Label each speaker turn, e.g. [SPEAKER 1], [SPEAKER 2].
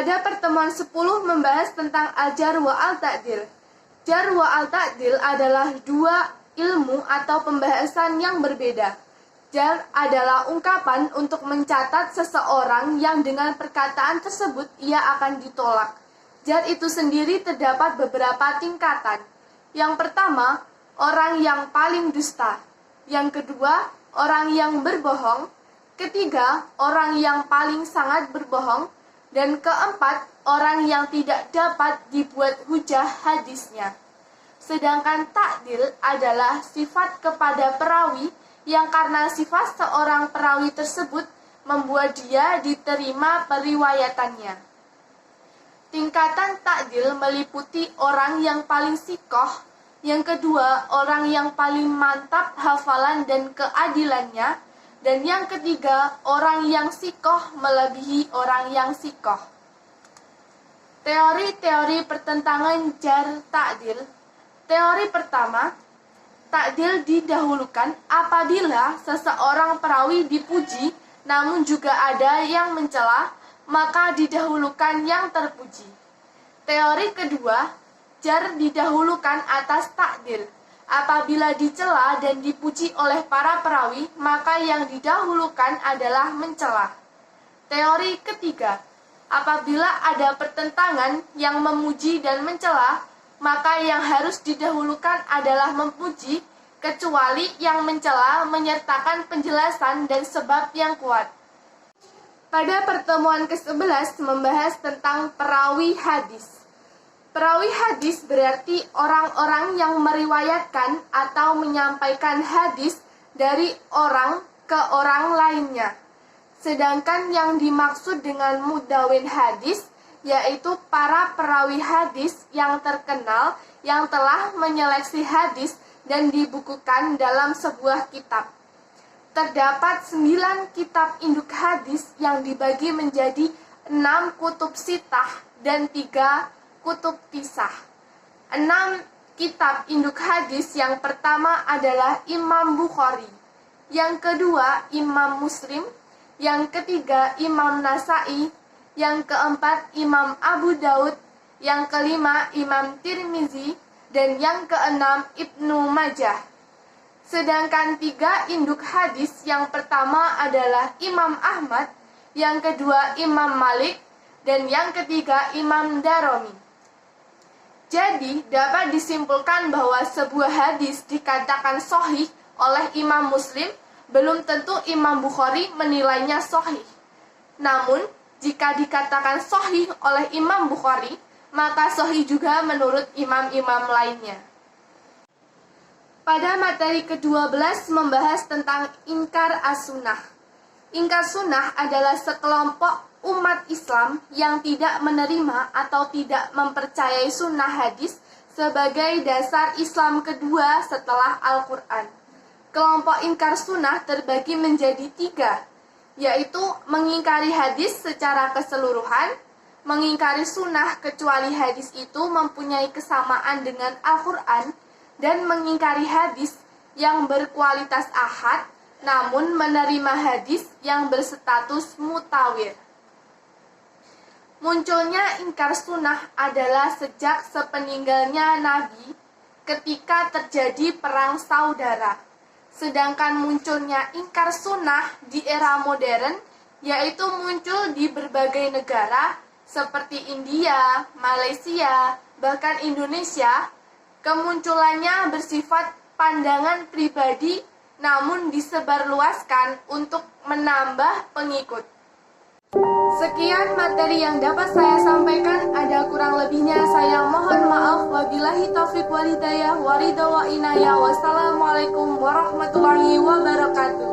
[SPEAKER 1] Pada pertemuan 10 membahas tentang al-jar wa al-ta'dil. Jar wa al-ta'dil adalah dua ilmu atau pembahasan yang berbeda. Jar adalah ungkapan untuk mencatat seseorang yang dengan perkataan tersebut ia akan ditolak. Jar itu sendiri terdapat beberapa tingkatan. Yang pertama, orang yang paling dusta. Yang kedua, orang yang berbohong. Ketiga, orang yang paling sangat berbohong. Dan keempat, orang yang tidak dapat dibuat hujah hadisnya. Sedangkan ta'dil adalah sifat kepada perawi yang karena sifat seorang perawi tersebut membuat dia diterima periwayatannya. Tingkatan ta'dil meliputi orang yang paling sikoh, yang kedua orang yang paling mantap hafalan dan keadilannya, dan yang ketiga orang yang sikoh melebihi orang yang sikoh. Teori-teori pertentangan jar ta'dil. Teori pertama, ta'dil didahulukan apabila seseorang perawi dipuji namun juga ada yang mencela, maka didahulukan yang terpuji. Teori kedua, jar didahulukan atas ta'dil. Apabila dicela dan dipuji oleh para perawi, maka yang didahulukan adalah mencela. Teori ketiga, apabila ada pertentangan yang memuji dan mencela, maka yang harus didahulukan adalah memuji, kecuali yang mencela menyertakan penjelasan dan sebab yang kuat. Pada pertemuan ke-11 membahas tentang perawi hadis. Perawi hadis berarti orang-orang yang meriwayatkan atau menyampaikan hadis dari orang ke orang lainnya. Sedangkan yang dimaksud dengan mudawin hadis yaitu para perawi hadis yang terkenal yang telah menyeleksi hadis dan dibukukan dalam sebuah kitab. Terdapat 9 kitab induk hadis yang dibagi menjadi 6 kutub sitah dan 3 kutub pisah. 6 kitab induk hadis yang pertama adalah Imam Bukhari, yang kedua Imam Muslim, yang ketiga Imam Nasai, yang keempat Imam Abu Daud, yang kelima Imam Tirmizi, dan yang keenam Ibnu Majah. Sedangkan 3 induk hadis yang pertama adalah Imam Ahmad, yang kedua Imam Malik, dan yang ketiga Imam Darimi. Jadi dapat disimpulkan bahwa sebuah hadis dikatakan sahih oleh Imam Muslim, belum tentu Imam Bukhari menilainya sahih. Namun jika dikatakan sahih oleh Imam Bukhari, maka sahih juga menurut imam-imam lainnya. Pada materi ke-12 membahas tentang ingkar as-sunnah. Ingkar sunnah adalah sekelompok umat Islam yang tidak menerima atau tidak mempercayai sunnah hadis sebagai dasar Islam kedua setelah Al-Quran. Kelompok ingkar sunnah terbagi menjadi 3, yaitu mengingkari hadis secara keseluruhan, mengingkari sunnah kecuali hadis itu mempunyai kesamaan dengan Al-Quran, dan mengingkari hadis yang berkualitas ahad namun menerima hadis yang berstatus mutawir. Munculnya ingkar sunnah adalah sejak sepeninggalnya Nabi ketika terjadi perang saudara. Sedangkan munculnya ingkar sunnah di era modern yaitu muncul di berbagai negara seperti India, Malaysia, bahkan Indonesia. Kemunculannya bersifat pandangan pribadi namun disebarluaskan untuk menambah pengikut. Sekian materi yang dapat saya sampaikan, ada kurang lebihnya saya mohon maaf. Wabillahi taufiq wal hidayah wa ridha wa inayah. Wassalamualaikum warahmatullahi wabarakatuh.